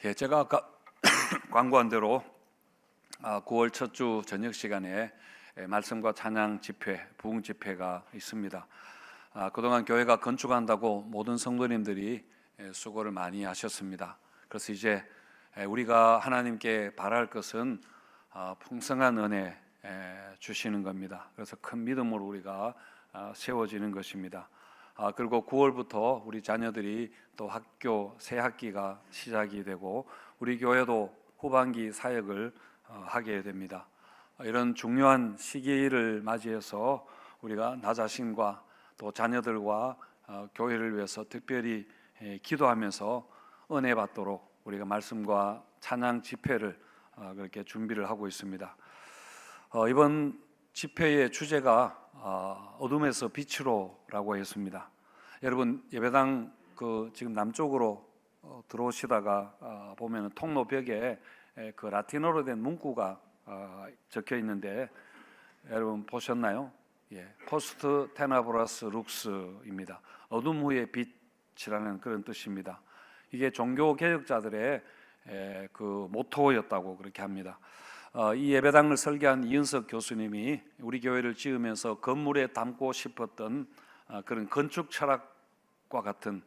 제가 아까 광고한 대로 9월 첫 주 저녁 시간에 말씀과 찬양 집회, 부흥 집회가 있습니다. 그동안 교회가 건축한다고 모든 성도님들이 수고를 많이 하셨습니다. 그래서 이제 우리가 하나님께 바랄 것은 풍성한 은혜 주시는 겁니다. 그래서 큰 믿음으로 우리가 세워지는 것입니다. 그리고 9월부터 우리 자녀들이 또 학교 새 학기가 시작이 되고 우리 교회도 후반기 사역을 하게 됩니다. 이런 중요한 시기를 맞이해서 우리가 나 자신과 또 자녀들과 교회를 위해서 특별히 기도하면서 은혜 받도록 우리가 말씀과 찬양 집회를 그렇게 준비를 하고 있습니다. 이번 집회의 주제가 어둠에서 빛으로라고 했습니다. 여러분 예배당 지금 남쪽으로 들어오시다가 보면 통로 벽에 그 라틴어로 된 문구가 적혀 있는데 여러분 보셨나요? 포스트 테나브라스 룩스입니다. 어둠 후의 빛이라는 그런 뜻입니다. 이게 종교 개혁자들의 그 모토였다고 그렇게 합니다. 이 예배당을 설계한 이은석 교수님이 우리 교회를 지으면서 건물에 담고 싶었던 그런 건축 철학과 같은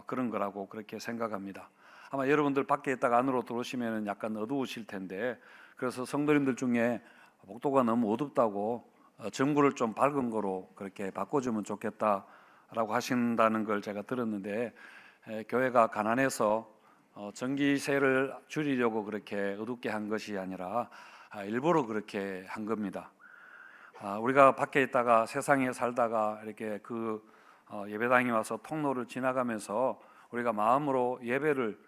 그런 거라고 그렇게 생각합니다. 아마 여러분들 밖에 있다가 안으로 들어오시면 약간 어두우실 텐데, 그래서 성도님들 중에 목도가 너무 어둡다고 전구를 좀 밝은 거로 그렇게 바꿔주면 좋겠다라고 하신다는 걸 제가 들었는데, 교회가 가난해서 전기세를 줄이려고 그렇게 어둡게 한 것이 아니라 일부러 그렇게 한 겁니다. 우리가 밖에 있다가 세상에 살다가 이렇게 예배당에 와서 통로를 지나가면서 우리가 마음으로 예배를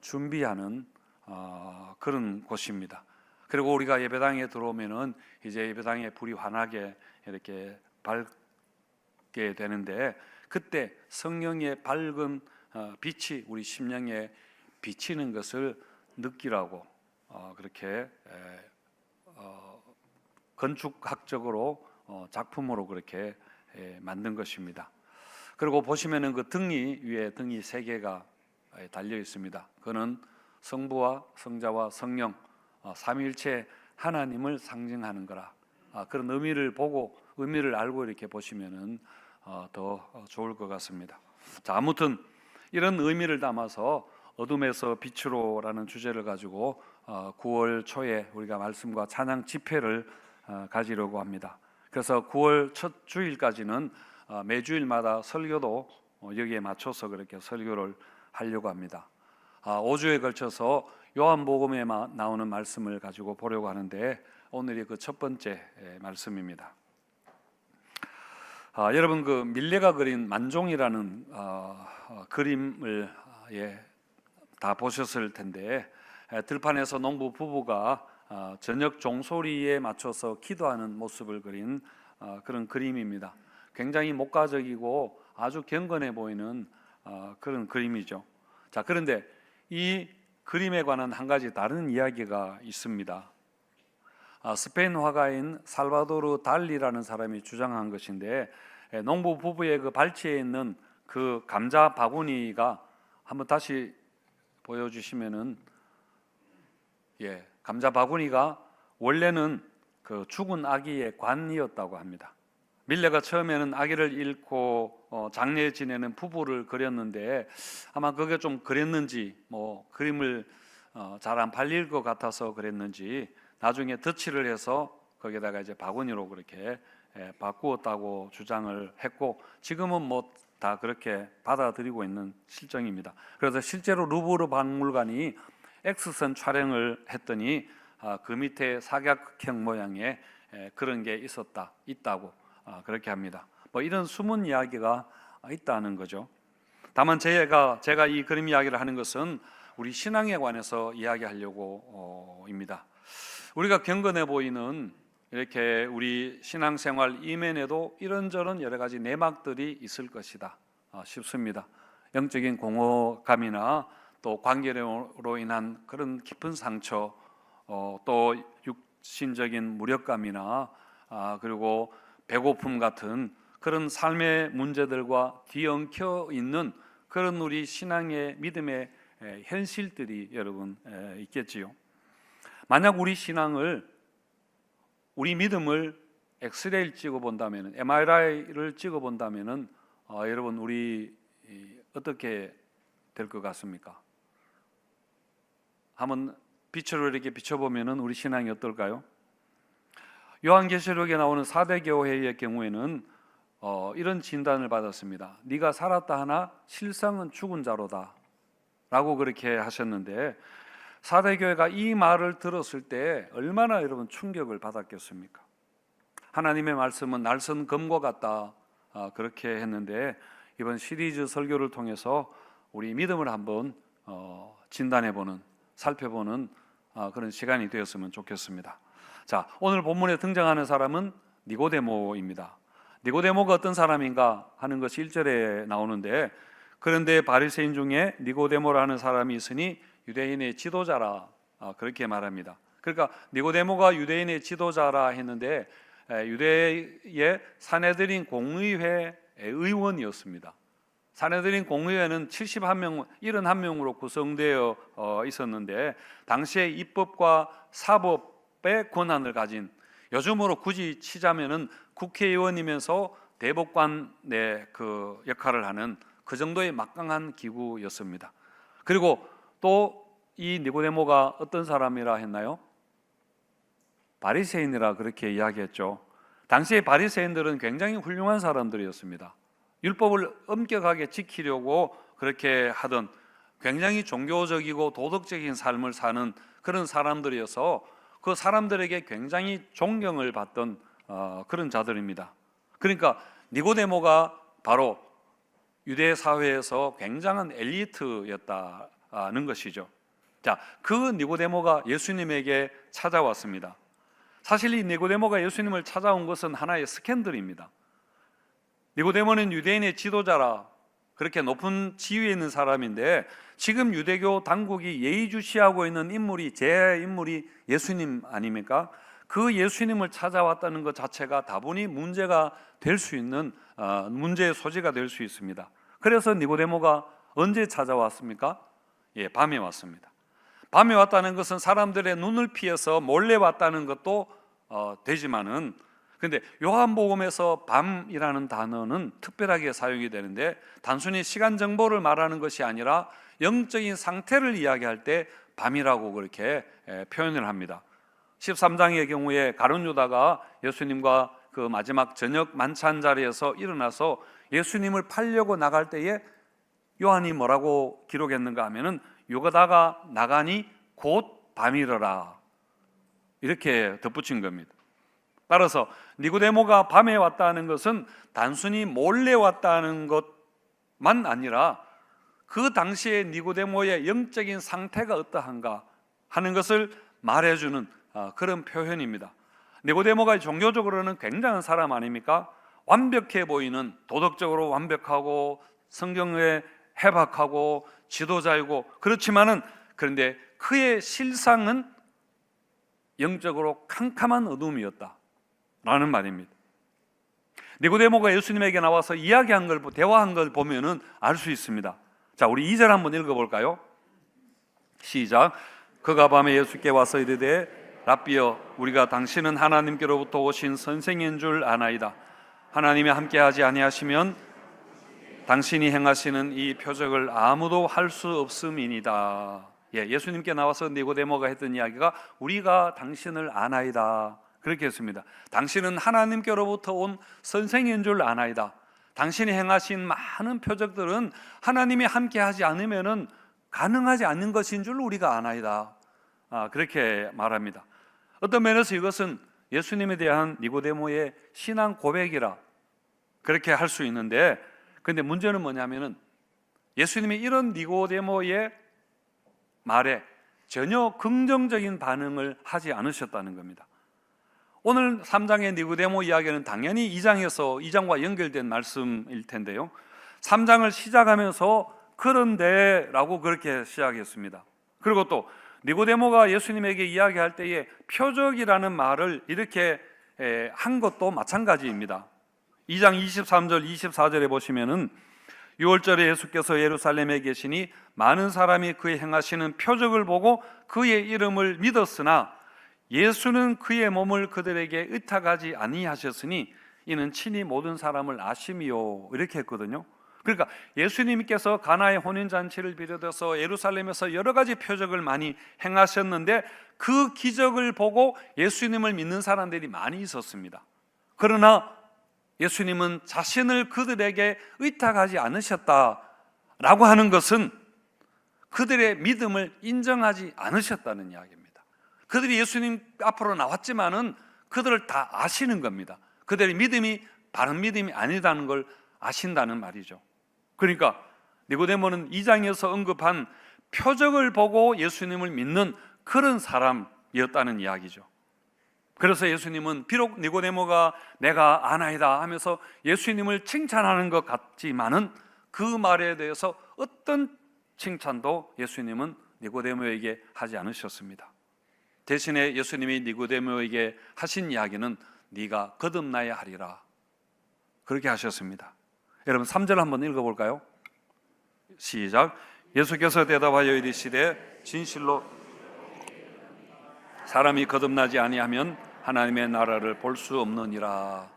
준비하는 그런 곳입니다. 그리고 우리가 예배당에 들어오면은 이제 예배당에 불이 환하게 이렇게 밝게 되는데, 그때 성령의 밝은 빛이 우리 심령에 비치는 것을 느끼라고 그렇게 건축학적으로 작품으로 그렇게 만든 것입니다. 그리고 보시면은 그 등이 위에 등이 3개가 달려 있습니다. 그는 성부와 성자와 성령 삼위일체 하나님을 상징하는 거라. 그런 의미를 알고 이렇게 보시면은 더 좋을 것 같습니다. 자, 아무튼 이런 의미를 담아서 어둠에서 빛으로라는 주제를 가지고 9월 초에 우리가 말씀과 찬양 집회를 가지려고 합니다. 그래서 9월 첫 주일까지는 매주일마다 설교도 여기에 맞춰서 그렇게 설교를 하려고 합니다. 5주에 걸쳐서 요한복음에 나오는 말씀을 가지고 보려고 하는데, 오늘이 그 첫 번째 말씀입니다. 여러분 그 밀레가 그린 만종이라는 그림을 다 보셨을 텐데, 들판에서 농부 부부가 저녁 종소리에 맞춰서 기도하는 모습을 그린 그런 그림입니다. 굉장히 목가적이고 아주 경건해 보이는 그런 그림이죠. 자, 그런데 이 그림에 관한 한 가지 다른 이야기가 있습니다. 스페인 화가인 살바도르 달리라는 사람이 주장한 것인데, 농부 부부의 그 발치에 있는 그 감자 바구니가, 한번 다시 보여주시면은, 감자 바구니가 원래는 그 죽은 아기의 관이었다고 합니다. 밀레가 처음에는 아기를 잃고 장례 지내는 부부를 그렸는데, 아마 그게 좀 그랬는지 그림을 잘 안 팔릴 것 같아서 그랬는지 나중에 덧칠을 해서 거기다가 이제 바구니로 그렇게 바꾸었다고 주장을 했고, 지금은 다 그렇게 받아들이고 있는 실정입니다. 그래서 실제로 루브르 박물관이 X선 촬영을 했더니 그 밑에 사각형 모양의 그런 게 있다고 그렇게 합니다. 이런 숨은 이야기가 있다는 거죠. 다만 제가 이 그림 이야기를 하는 것은 우리 신앙에 관해서 이야기하려고입니다. 우리가 경건해 보이는 이렇게 우리 신앙생활 이면에도 이런저런 여러 가지 내막들이 있을 것이다 싶습니다. 영적인 공허감이나 또 관계로 인한 그런 깊은 상처, 또 육신적인 무력감이나 그리고 배고픔 같은 그런 삶의 문제들과 뒤엉켜 있는 그런 우리 신앙의 믿음의 현실들이 여러분 있겠지요. 만약 우리 신앙을, 우리 믿음을 엑스레이를 찍어본다면, MRI를 찍어본다면 여러분 우리 어떻게 될 것 같습니까? 한번 빛으로 이렇게 비춰보면 우리 신앙이 어떨까요? 요한계시록에 나오는 4대 교회의 경우에는 이런 진단을 받았습니다. 네가 살았다 하나 실상은 죽은 자로다 라고 그렇게 하셨는데, 4대 교회가 이 말을 들었을 때 얼마나 여러분 충격을 받았겠습니까? 하나님의 말씀은 날선 검과 같다 그렇게 했는데, 이번 시리즈 설교를 통해서 우리 믿음을 한번 진단해보는, 살펴보는 그런 시간이 되었으면 좋겠습니다. 자, 오늘 본문에 등장하는 사람은 니고데모입니다. 니고데모가 어떤 사람인가 하는 것이 1절에 나오는데, 그런데 바리새인 중에 니고데모라는 사람이 있으니 유대인의 지도자라 그렇게 말합니다. 그러니까 니고데모가 유대인의 지도자라 했는데 유대의 사내들인 공의회 의원이었습니다. 사내들인 공의회는 71명, 71명으로 구성되어 있었는데, 당시에 입법과 사법의 권한을 가진, 요즘으로 굳이 치자면은 국회의원이면서 대법관의 그 역할을 하는 그 정도의 막강한 기구였습니다. 그리고 또 이 니고데모가 어떤 사람이라 했나요? 바리새인이라 그렇게 이야기했죠. 당시의 바리새인들은 굉장히 훌륭한 사람들이었습니다. 율법을 엄격하게 지키려고 그렇게 하던 굉장히 종교적이고 도덕적인 삶을 사는 그런 사람들이어서 그 사람들에게 굉장히 존경을 받던 그런 자들입니다. 그러니까 니고데모가 바로 유대 사회에서 굉장한 엘리트였다는 것이죠. 자, 그 니고데모가 예수님에게 찾아왔습니다. 사실 이 니고데모가 예수님을 찾아온 것은 하나의 스캔들입니다. 니고데모는 유대인의 지도자라 그렇게 높은 지위에 있는 사람인데, 지금 유대교 당국이 예의주시하고 있는 인물이, 제 인물이 예수님 아닙니까? 그 예수님을 찾아왔다는 것 자체가 다분히 문제가 될 수 있는 문제의 소지가 될 수 있습니다. 그래서 니고데모가 언제 찾아왔습니까? 밤에 왔습니다. 밤에 왔다는 것은 사람들의 눈을 피해서 몰래 왔다는 것도 되지만은, 근데 요한복음에서 밤이라는 단어는 특별하게 사용이 되는데, 단순히 시간 정보를 말하는 것이 아니라 영적인 상태를 이야기할 때 밤이라고 그렇게 표현을 합니다. 13장의 경우에 가룟 유다가 예수님과 그 마지막 저녁 만찬 자리에서 일어나서 예수님을 팔려고 나갈 때에 요한이 뭐라고 기록했는가 하면은 유다가 나가니 곧 밤이러라 이렇게 덧붙인 겁니다. 따라서 니고데모가 밤에 왔다는 것은 단순히 몰래 왔다는 것만 아니라 그 당시에 니고데모의 영적인 상태가 어떠한가 하는 것을 말해주는 그런 표현입니다. 니고데모가 종교적으로는 굉장한 사람 아닙니까? 완벽해 보이는, 도덕적으로 완벽하고 성경에 해박하고 지도자이고 그렇지만은, 그런데 그의 실상은 영적으로 캄캄한 어둠이었다라는 말입니다. 니고데모가 예수님에게 나와서 이야기한 걸, 대화한 걸 보면은 알 수 있습니다. 자, 우리 2절 한번 읽어볼까요? 시작. 그가 밤에 예수께 와서 이르되 랍비여, 우리가 당신은 하나님께로부터 오신 선생인 줄 아나이다. 하나님이 함께하지 아니하시면 당신이 행하시는 이 표적을 아무도 할 수 없음이니이다. 예수님께 나와서 니고데모가 했던 이야기가 우리가 당신을 아나이다 그렇게 했습니다. 당신은 하나님께로부터 온 선생인 줄 아나이다. 당신이 행하신 많은 표적들은 하나님이 함께하지 않으면은 가능하지 않는 것인 줄 우리가 아나이다. 그렇게 말합니다. 어떤 면에서 이것은 예수님에 대한 니고데모의 신앙 고백이라 그렇게 할 수 있는데, 그런데 문제는 뭐냐면은 예수님이 이런 니고데모의 말에 전혀 긍정적인 반응을 하지 않으셨다는 겁니다. 오늘 3장의 니고데모 이야기는 당연히 2장과 연결된 말씀일 텐데요, 3장을 시작하면서 그런데 라고 그렇게 시작했습니다. 그리고 또 니고데모가 예수님에게 이야기할 때에 표적이라는 말을 이렇게 한 것도 마찬가지입니다. 2장 23절 24절에 보시면은 6월절에 예수께서 예루살렘에 계시니 많은 사람이 그의 행하시는 표적을 보고 그의 이름을 믿었으나 예수는 그의 몸을 그들에게 의탁하지 아니하셨으니 이는 친히 모든 사람을 아심이요, 이렇게 했거든요. 그러니까 예수님께서 가나의 혼인잔치를 비롯해서 예루살렘에서 여러 가지 표적을 많이 행하셨는데 그 기적을 보고 예수님을 믿는 사람들이 많이 있었습니다. 그러나 예수님은 자신을 그들에게 의탁하지 않으셨다라고 하는 것은 그들의 믿음을 인정하지 않으셨다는 이야기입니다. 그들이 예수님 앞으로 나왔지만은 그들을 다 아시는 겁니다. 그들의 믿음이 바른 믿음이 아니라는 걸 아신다는 말이죠. 그러니까 니고데모는 2장에서 언급한 표적을 보고 예수님을 믿는 그런 사람이었다는 이야기죠. 그래서 예수님은 비록 니고데모가 내가 아나이다 하면서 예수님을 칭찬하는 것 같지만은 그 말에 대해서 어떤 칭찬도 예수님은 니고데모에게 하지 않으셨습니다. 대신에 예수님이 니고데모에게 하신 이야기는 네가 거듭나야 하리라, 그렇게 하셨습니다. 여러분 3절 한번 읽어볼까요? 시작. 예수께서 대답하여 이르시되 진실로 사람이 거듭나지 아니하면 하나님의 나라를 볼 수 없느니라.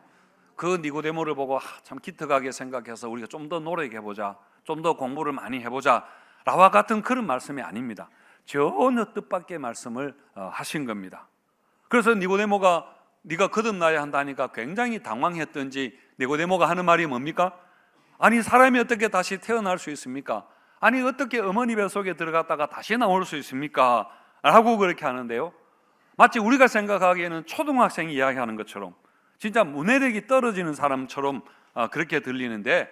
그 니고데모를 보고 참 기특하게 생각해서 우리가 좀 더 노력해보자, 좀 더 공부를 많이 해보자 라와 같은 그런 말씀이 아닙니다. 전혀 뜻밖의 말씀을 하신 겁니다. 그래서 니고데모가 네가 거듭나야 한다니까 굉장히 당황했던지 니고데모가 하는 말이 뭡니까? 아니 사람이 어떻게 다시 태어날 수 있습니까? 아니 어떻게 어머니 뱃속에 들어갔다가 다시 나올 수 있습니까? 라고 그렇게 하는데요, 마치 우리가 생각하기에는 초등학생이 이야기하는 것처럼 진짜 문해력이 떨어지는 사람처럼 그렇게 들리는데,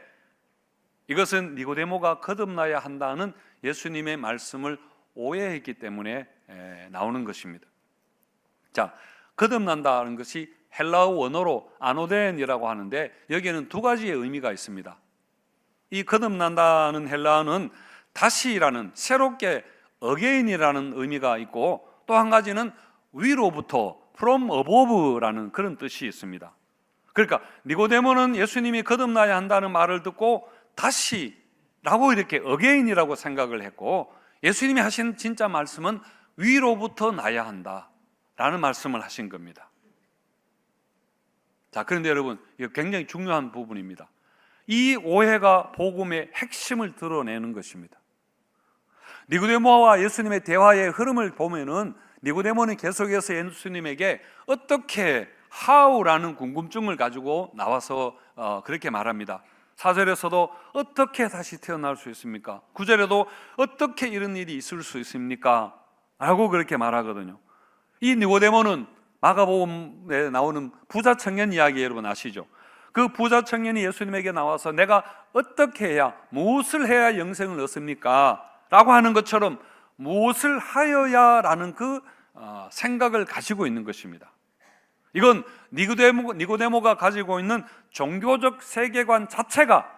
이것은 니고데모가 거듭나야 한다는 예수님의 말씀을 오해했기 때문에 나오는 것입니다. 자, 거듭난다는 것이 헬라어 원어로 아노덴이라고 하는데 여기에는 두 가지의 의미가 있습니다. 이 거듭난다는 헬라어는 다시라는, 새롭게 again이라는 의미가 있고, 또 한 가지는 위로부터 from above라는 그런 뜻이 있습니다. 그러니까 니고데모는 예수님이 거듭나야 한다는 말을 듣고 다시라고 이렇게 again이라고 생각을 했고, 예수님이 하신 진짜 말씀은 위로부터 나야 한다라는 말씀을 하신 겁니다. 자, 그런데 여러분, 이거 굉장히 중요한 부분입니다. 이 오해가 복음의 핵심을 드러내는 것입니다. 니고데모와 예수님의 대화의 흐름을 보면은 니고데모는 계속해서 예수님에게 어떻게, how라는 궁금증을 가지고 나와서 그렇게 말합니다. 4절에서도 어떻게 다시 태어날 수 있습니까? 9절에도 어떻게 이런 일이 있을 수 있습니까? 라고 그렇게 말하거든요. 이 니고데모는 마가복음에 나오는 부자 청년 이야기 여러분 아시죠? 그 부자 청년이 예수님에게 나와서 내가 어떻게 해야, 무엇을 해야 영생을 얻습니까? 라고 하는 것처럼 무엇을 하여야 라는 그 생각을 가지고 있는 것입니다. 이건 니고데모가 가지고 있는 종교적 세계관 자체가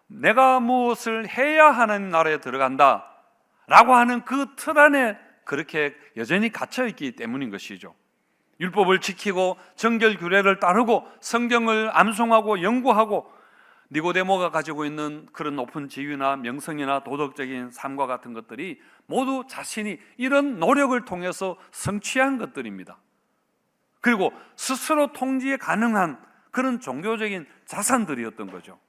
내가 무엇을 해야 하는 나라에 들어간다 라고 하는 그 틀 안에 그렇게 여전히 갇혀있기 때문인 것이죠. 율법을 지키고 정결 규례를 따르고 성경을 암송하고 연구하고 니고데모가 가지고 있는 그런 높은 지위나 명성이나 도덕적인 삶과 같은 것들이 모두 자신이 이런 노력을 통해서 성취한 것들입니다. 그리고 스스로 통제 가능한 그런 종교적인 자산들이었던 거죠.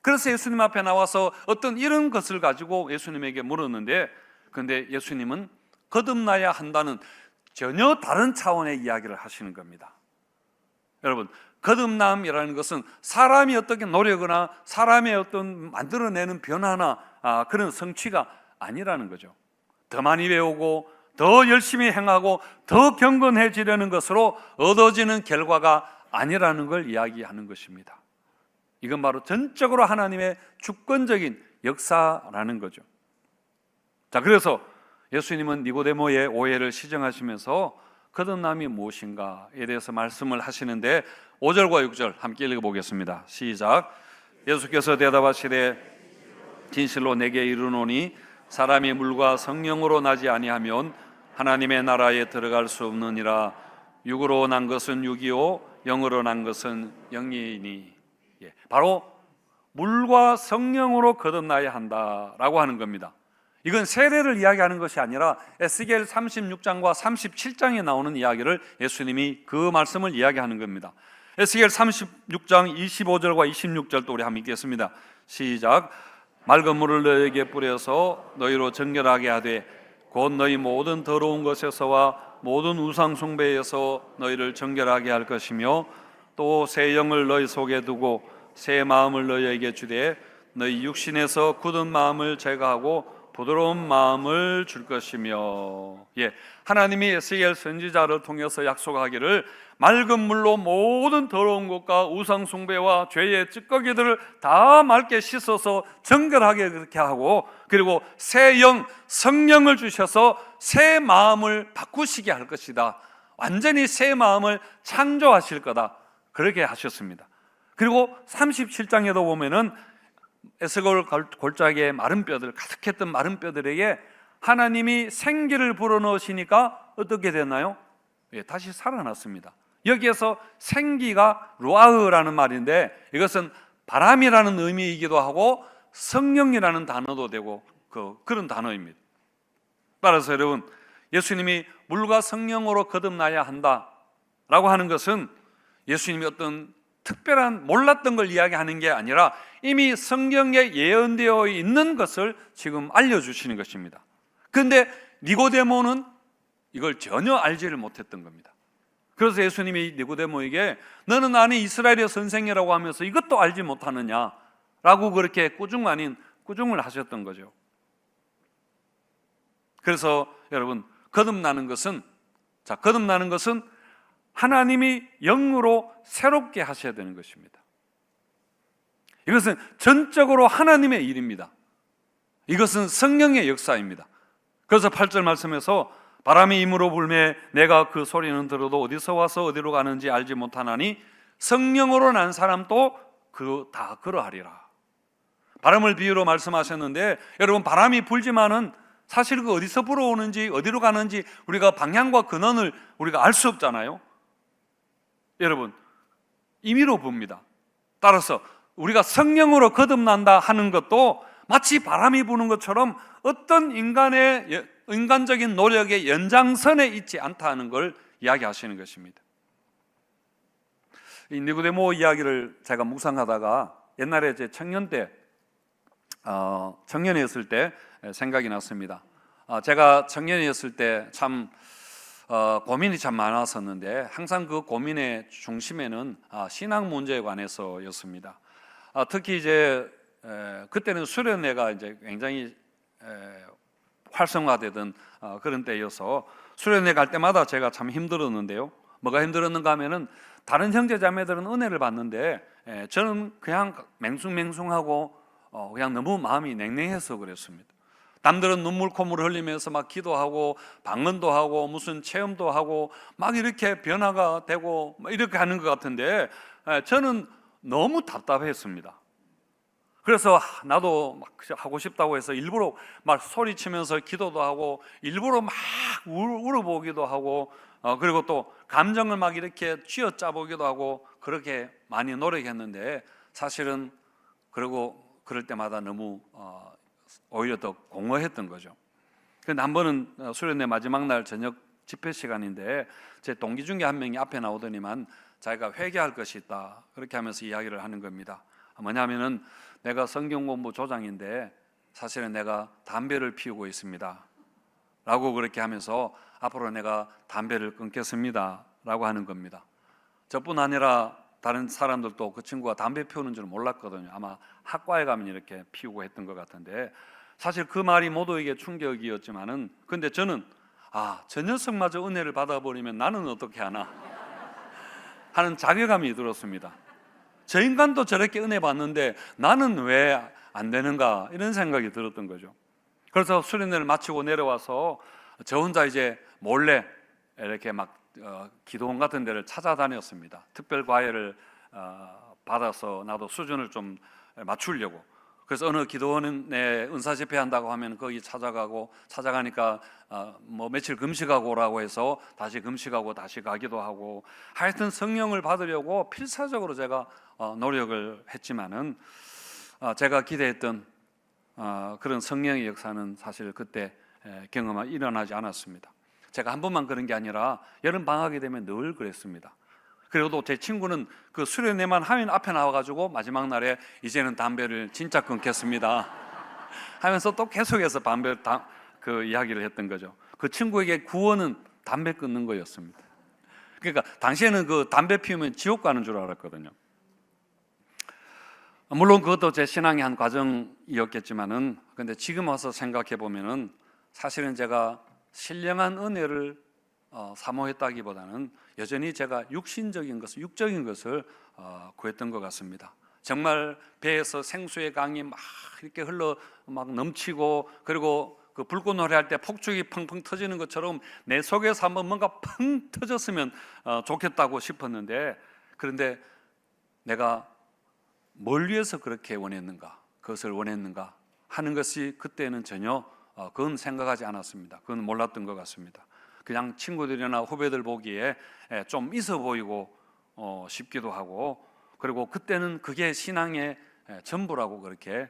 그래서 예수님 앞에 나와서 어떤 이런 것을 가지고 예수님에게 물었는데, 그런데 예수님은 거듭나야 한다는 전혀 다른 차원의 이야기를 하시는 겁니다. 여러분, 거듭남이라는 것은 사람이 어떻게 노력하거나 사람의 어떤 만들어내는 변화나 그런 성취가 아니라는 거죠. 더 많이 배우고 더 열심히 행하고 더 경건해지려는 것으로 얻어지는 결과가 아니라는 걸 이야기하는 것입니다. 이건 바로 전적으로 하나님의 주권적인 역사라는 거죠. 자, 그래서 예수님은 니고데모의 오해를 시정하시면서 거듭남이 무엇인가에 대해서 말씀을 하시는데 5절과 6절 함께 읽어보겠습니다. 시작. 예수께서 대답하시되 진실로 내게 이르노니 사람이 물과 성령으로 나지 아니하면 하나님의 나라에 들어갈 수 없느니라. 육으로 난 것은 육이요 영으로 난 것은 영이니. 바로 물과 성령으로 거듭나야 한다라고 하는 겁니다. 이건 세례를 이야기하는 것이 아니라 에스겔 36장과 37장에 나오는 이야기를 예수님이 그 말씀을 이야기하는 겁니다. 에스겔 36장 25절과 26절도 우리 한번 읽겠습니다. 시작. 맑은 물을 너희에게 뿌려서 너희로 정결하게 하되 곧 너희 모든 더러운 것에서와 모든 우상 숭배에서 너희를 정결하게 할 것이며 또 새 영을 너희 속에 두고 새 마음을 너희에게 주되 너희 육신에서 굳은 마음을 제거하고 부드러운 마음을 줄 것이며. 하나님이 에스겔 선지자를 통해서 약속하기를 맑은 물로 모든 더러운 것과 우상 숭배와 죄의 찌꺼기들을 다 맑게 씻어서 정결하게 그렇게 하고, 그리고 새 영, 성령을 주셔서 새 마음을 바꾸시게 할 것이다. 완전히 새 마음을 창조하실 거다. 그렇게 하셨습니다. 그리고 37장에도 보면은 에스겔 골짜기에 마른 뼈들, 가득했던 마른 뼈들에게 하나님이 생기를 불어넣으시니까 어떻게 됐나요? 다시 살아났습니다. 여기에서 생기가 루아흐라는 말인데 이것은 바람이라는 의미이기도 하고 성령이라는 단어도 되고 그런 단어입니다. 따라서 여러분, 예수님이 물과 성령으로 거듭나야 한다라고 하는 것은 예수님이 어떤 특별한 몰랐던 걸 이야기하는 게 아니라 이미 성경에 예언되어 있는 것을 지금 알려주시는 것입니다. 그런데 니고데모는 이걸 전혀 알지를 못했던 겁니다. 그래서 예수님이 니고데모에게 너는 나는 이스라엘의 선생이라고 하면서 이것도 알지 못하느냐라고 그렇게 꾸중 아닌 꾸중을 하셨던 거죠. 그래서 여러분, 거듭나는 것은 하나님이 영으로 새롭게 하셔야 되는 것입니다. 이것은 전적으로 하나님의 일입니다. 이것은 성령의 역사입니다. 그래서 8절 말씀에서 바람이 임으로 불매 내가 그 소리는 들어도 어디서 와서 어디로 가는지 알지 못하나니 성령으로 난 사람도 다 그러하리라. 바람을 비유로 말씀하셨는데 여러분, 바람이 불지만은 사실 그 어디서 불어오는지 어디로 가는지 우리가 방향과 근원을 우리가 알 수 없잖아요. 여러분, 임의로 붑니다. 따라서 우리가 성령으로 거듭난다 하는 것도 마치 바람이 부는 것처럼 어떤 인간적인 노력의 연장선에 있지 않다는 걸 이야기하시는 것입니다. 이 니고데모 이야기를 제가 묵상하다가 옛날에 제 청년이었을 때 생각이 났습니다. 제가 청년이었을 때 참 고민이 참 많았었는데 항상 그 고민의 중심에는 신앙 문제에 관해서였습니다. 특히 이제 그때는 수련회가 이제 굉장히 활성화되던 그런 때여서 수련회 갈 때마다 제가 참 힘들었는데요. 뭐가 힘들었는가 하면은 다른 형제 자매들은 은혜를 받는데 저는 그냥 맹숭맹숭하고 그냥 너무 마음이 냉랭해서 그랬습니다. 남들은 눈물 콧물 흘리면서 막 기도하고 방언도 하고 무슨 체험도 하고 막 이렇게 변화가 되고 이렇게 하는 것 같은데 저는 너무 답답했습니다. 그래서 나도 막 하고 싶다고 해서 일부러 막 소리치면서 기도도 하고 일부러 막 울어보기도 하고 그리고 또 감정을 막 이렇게 쥐어짜 보기도 하고 그렇게 많이 노력했는데 사실은 그럴 때마다 너무 오히려 더 공허했던 거죠. 그런데 한 번은 수련회 마지막 날 저녁 집회 시간인데 제 동기 중에 한 명이 앞에 나오더니만 자기가 회개할 것이 있다 그렇게 하면서 이야기를 하는 겁니다. 뭐냐면은 내가 성경 공부 조장인데 사실은 내가 담배를 피우고 있습니다 라고 그렇게 하면서 앞으로 내가 담배를 끊겠습니다 라고 하는 겁니다. 저뿐 아니라 다른 사람들도 그 친구가 담배 피우는 줄 몰랐거든요. 아마 학과에 가면 이렇게 피우고 했던 것 같은데 사실 그 말이 모두에게 충격이었지만은 근데 저는 저 녀석마저 은혜를 받아버리면 나는 어떻게 하나 하는 자괴감이 들었습니다. 저 인간도 저렇게 은혜 받는데 나는 왜 안 되는가 이런 생각이 들었던 거죠. 그래서 수련회를 마치고 내려와서 저 혼자 이제 몰래 이렇게 막 기도원 같은 데를 찾아다녔습니다. 특별 과외를 받아서 나도 수준을 좀 맞추려고. 그래서 어느 기도원에 은사 집회한다고 하면 거기 찾아가니까 뭐 며칠 금식하고 오라고 해서 다시 금식하고 다시 가기도 하고 하여튼 성령을 받으려고 필사적으로 제가 노력을 했지만은 제가 기대했던 그런 성령의 역사는 사실 그때 일어나지 않았습니다. 제가 한 번만 그런 게 아니라 여름 방학이 되면 늘 그랬습니다. 그리고 또 제 친구는 그 수련회만 하면 앞에 나와가지고 마지막 날에 이제는 담배를 진짜 끊겠습니다 하면서 또 계속해서 그 이야기를 했던 거죠. 그 친구에게 구원은 담배 끊는 거였습니다. 그러니까 당시에는 그 담배 피우면 지옥 가는 줄 알았거든요. 물론 그것도 제 신앙의 한 과정이었겠지만은, 근데 지금 와서 생각해 보면은 사실은 제가 신령한 은혜를 사모했다기보다는 여전히 제가 육적인 것을 구했던 것 같습니다. 정말 배에서 생수의 강이 막 이렇게 막 넘치고, 그리고 그 불꽃 노래할 때 폭죽이 펑펑 터지는 것처럼 내 속에서 한번 뭔가 펑 터졌으면 좋겠다고 싶었는데, 그런데 내가 뭘 위해서 그렇게 원했는가, 그것을 원했는가 하는 것이 그때는 전혀 그건 생각하지 않았습니다. 그건 몰랐던 것 같습니다. 그냥 친구들이나 후배들 보기에 좀 있어 보이고 싶기도 하고, 그리고 그때는 그게 신앙의 전부라고 그렇게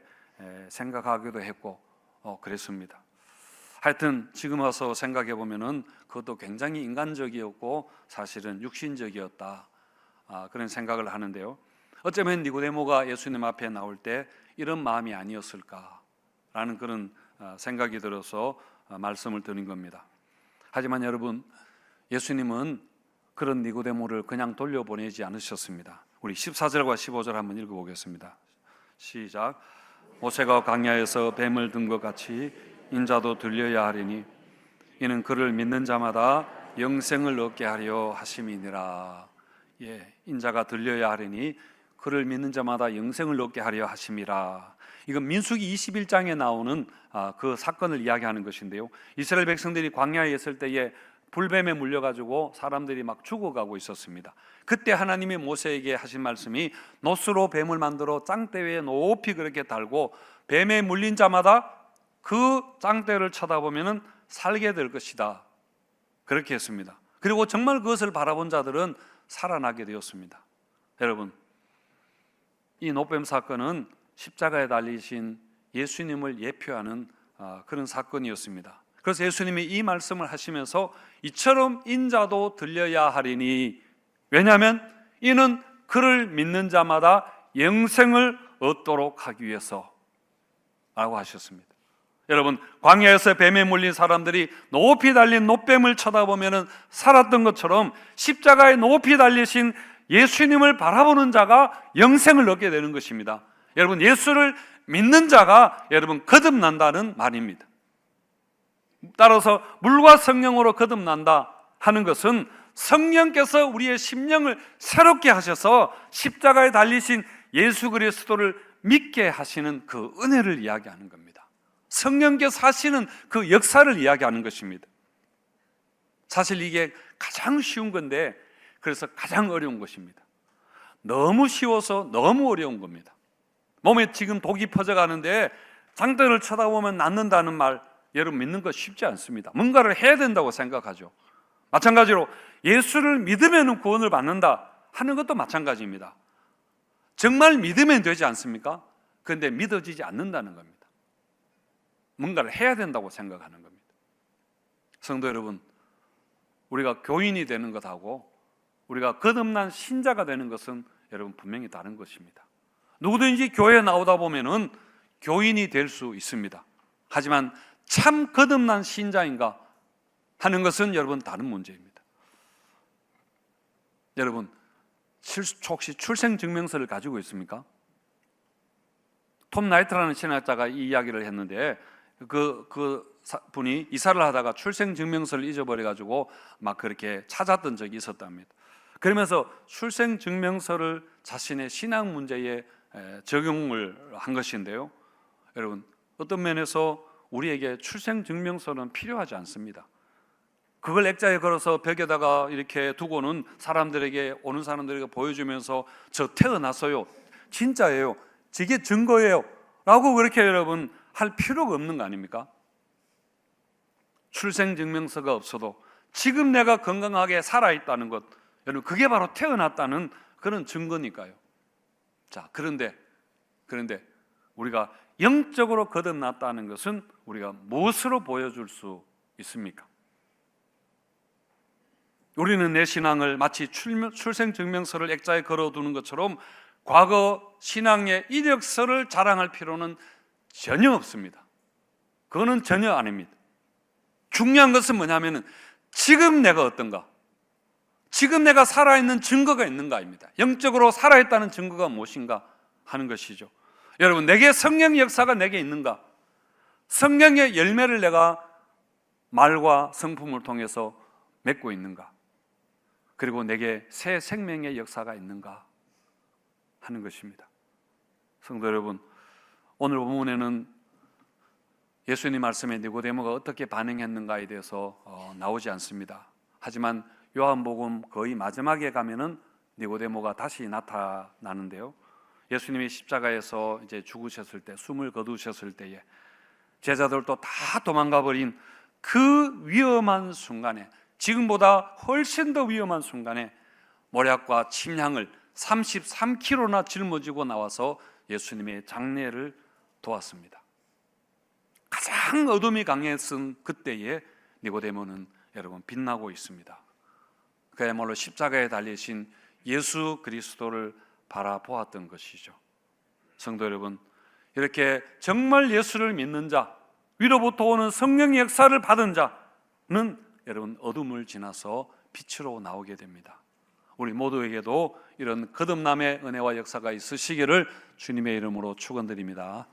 생각하기도 했고 그랬습니다. 하여튼 지금 와서 생각해 보면은 그것도 굉장히 인간적이었고 사실은 육신적이었다, 그런 생각을 하는데요. 어쩌면 니고데모가 예수님 앞에 나올 때 이런 마음이 아니었을까라는 그런 생각이 들어서 말씀을 드린 겁니다. 하지만 여러분, 예수님은 그런 니고데모를 그냥 돌려보내지 않으셨습니다. 우리 14절과 15절 한번 읽어보겠습니다. 시작. 모세가 광야에서 뱀을 든 것 같이 인자도 들려야 하리니 이는 그를 믿는 자마다 영생을 얻게 하려 하심이니라. 인자가 들려야 하리니 그를 믿는 자마다 영생을 얻게 하려 하심이라. 이건 민수기 21장에 나오는 그 사건을 이야기하는 것인데요. 이스라엘 백성들이 광야에 있을 때에 불뱀에 물려가지고 사람들이 막 죽어가고 있었습니다. 그때 하나님이 모세에게 하신 말씀이 노스로 뱀을 만들어 짱대 위에 높이 그렇게 달고 뱀에 물린 자마다 그 짱대를 쳐다보면 살게 될 것이다, 그렇게 했습니다. 그리고 정말 그것을 바라본 자들은 살아나게 되었습니다. 여러분, 이 노뱀 사건은 십자가에 달리신 예수님을 예표하는 그런 사건이었습니다. 그래서 예수님이 이 말씀을 하시면서 이처럼 인자도 들려야 하리니, 왜냐하면 이는 그를 믿는 자마다 영생을 얻도록 하기 위해서 라고 하셨습니다. 여러분, 광야에서 뱀에 물린 사람들이 높이 달린 노뱀을 쳐다보면 살았던 것처럼 십자가에 높이 달리신 예수님을 바라보는 자가 영생을 얻게 되는 것입니다. 여러분, 예수를 믿는 자가 여러분 거듭난다는 말입니다. 따라서 물과 성령으로 거듭난다 하는 것은 성령께서 우리의 심령을 새롭게 하셔서 십자가에 달리신 예수 그리스도를 믿게 하시는 그 은혜를 이야기하는 겁니다. 성령께서 하시는 그 역사를 이야기하는 것입니다. 사실 이게 가장 쉬운 건데 그래서 가장 어려운 것입니다. 너무 쉬워서 너무 어려운 겁니다. 몸에 지금 독이 퍼져가는데 장대를 쳐다보면 낫는다는 말, 여러분 믿는 거 쉽지 않습니다. 뭔가를 해야 된다고 생각하죠. 마찬가지로 예수를 믿으면 구원을 받는다 하는 것도 마찬가지입니다. 정말 믿으면 되지 않습니까? 그런데 믿어지지 않는다는 겁니다. 뭔가를 해야 된다고 생각하는 겁니다. 성도 여러분, 우리가 교인이 되는 것하고 우리가 거듭난 신자가 되는 것은 여러분 분명히 다른 것입니다. 누구든지 교회에 나오다 보면은 교인이 될 수 있습니다. 하지만 참 거듭난 신자인가 하는 것은 여러분 다른 문제입니다. 여러분, 혹시 출생증명서를 가지고 있습니까? 톰 나이트라는 신학자가 이 이야기를 했는데 그 분이 이사를 하다가 출생증명서를 잊어버려가지고 막 그렇게 찾았던 적이 있었답니다. 그러면서 출생증명서를 자신의 신앙 문제에 적용을 한 것인데요. 여러분, 어떤 면에서 우리에게 출생증명서는 필요하지 않습니다. 그걸 액자에 걸어서 벽에다가 이렇게 두고는 사람들에게, 오는 사람들에게 보여주면서 저 태어났어요, 진짜예요, 저게 증거예요 라고 그렇게 여러분 할 필요가 없는 거 아닙니까? 출생증명서가 없어도 지금 내가 건강하게 살아있다는 것, 여러분 그게 바로 태어났다는 그런 증거니까요. 자, 그런데 우리가 영적으로 거듭났다는 것은 우리가 무엇으로 보여줄 수 있습니까? 우리는 내 신앙을 마치 출생증명서를 액자에 걸어두는 것처럼 과거 신앙의 이력서를 자랑할 필요는 전혀 없습니다. 그거는 전혀 아닙니다. 중요한 것은 뭐냐면은 지금 내가 어떤가, 지금 내가 살아있는 증거가 있는가입니다. 영적으로 살아있다는 증거가 무엇인가 하는 것이죠. 여러분, 내게 성령의 역사가 내게 있는가? 성령의 열매를 내가 말과 성품을 통해서 맺고 있는가? 그리고 내게 새 생명의 역사가 있는가 하는 것입니다. 성도 여러분, 오늘 본문에는 예수님 말씀에 니고데모가 어떻게 반응했는가에 대해서 나오지 않습니다. 하지만 요한복음 거의 마지막에 가면은 니고데모가 다시 나타나는데요. 예수님이 십자가에서 이제 죽으셨을 때, 숨을 거두셨을 때에 제자들도 다 도망가 버린 그 위험한 순간에, 지금보다 훨씬 더 위험한 순간에 모략과 침향을 33kg나 짊어지고 나와서 예수님의 장례를 도왔습니다. 가장 어둠이 강했던 그때에 니고데모는 여러분 빛나고 있습니다. 그야말로 십자가에 달리신 예수 그리스도를 바라보았던 것이죠. 성도 여러분, 이렇게 정말 예수를 믿는 자, 위로부터 오는 성령의 역사를 받은 자는 여러분 어둠을 지나서 빛으로 나오게 됩니다. 우리 모두에게도 이런 거듭남의 은혜와 역사가 있으시기를 주님의 이름으로 축원드립니다.